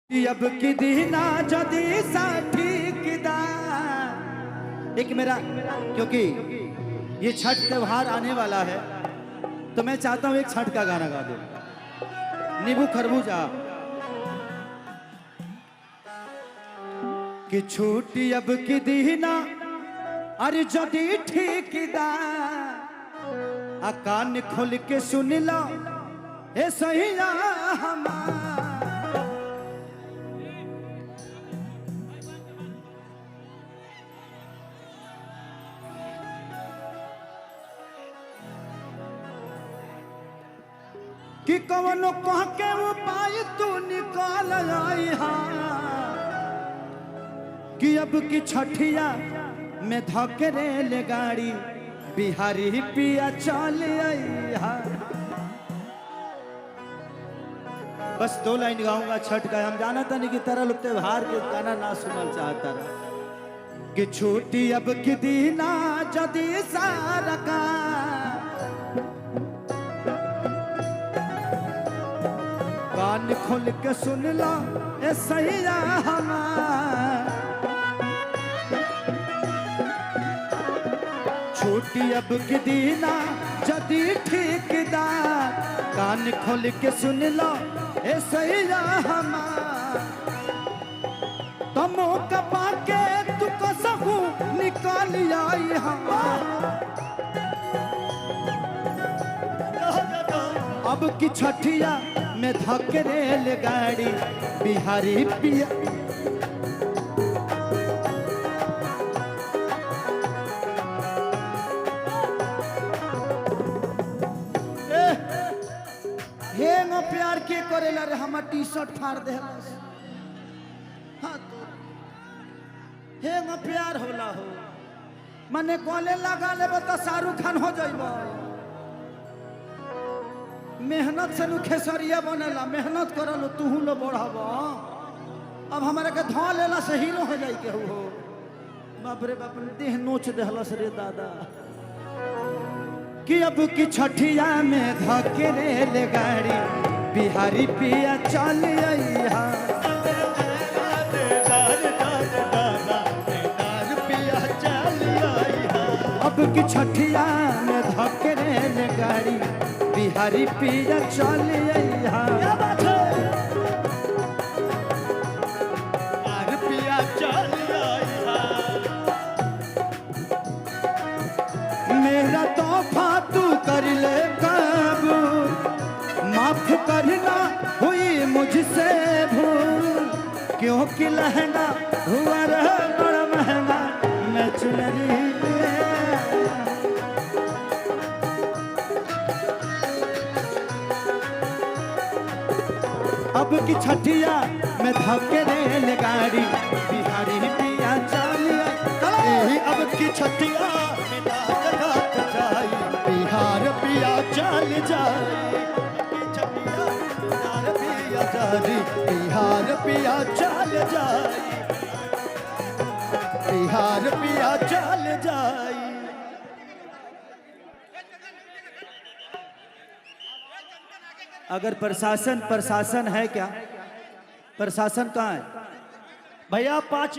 अब की दीना जदी साठी किदा एक मेरा, क्योंकि ये छठ त्योहार आने वाला है तो मैं चाहता हूं एक छठ का गाना गा दो। नींबू खरबूजा कि छूटी अब की दीना अरे जदी ठीकदा आ कान खोल के सुन लो ए सैया हमार कि कवनो कह के उपाय तू निकाल आई हा कि अब की छठिया में धकेरे ले गाड़ी बिहारी पिया चल आई हा। बस 2 लाइन गाऊंगा छठ का। हम जाना था नहीं कि तरह लोग त्योहार के गाना ना सुनल चाहता रहा कि छूटी अब की दीना जदी सारा का कान खोल के सुन लो ए सैया हमार छूटी अब की दीना जदी ठीकदा कान खोल के सुन लो ए सैया हमार तमो कपा के तू कसहू निकाल आई हमार अब की छठिया में धकेरेल गाड़ी बिहारी पिया हेंगो प्यार के करेला रे हमर टी-शर्ट फाड़ दे। हाँ तो हेंगो प्यार होला हो मने कोले लगा लेबो तो शाहरुख खान हो जाइबो। मेहनत से खेसरिया बनेला, मेहनत करल तू लो बढ़ब। अब हमारे के धो लेला से हीरो हो जाई के हो। बाप रे बाप देह नोच देहलस रे दादा कि अब की छठिया में धकेरे ले गाड़ी बिहारी पिया चल आई हा अब की छठिया में धकेरे ले गाड़ी बिहारी पिया चल आई हा पिया चल आई हा मेरा तोहफा तू कर ले काबू माफ करना हुई मुझसे भूल क्योंकि लहंगा हुआ रहा बड़ा महंगा मैं चुनरी अब की छठिया में धकेरे ले गाड़ी बिहारी पिया चल आई अब की छठिया में जाई बिहार पिया चल जाई बिहार पिया चल जाई बिहार पिया चल जाई। अगर प्रशासन है क्या? प्रशासन कहाँ है भैया? 5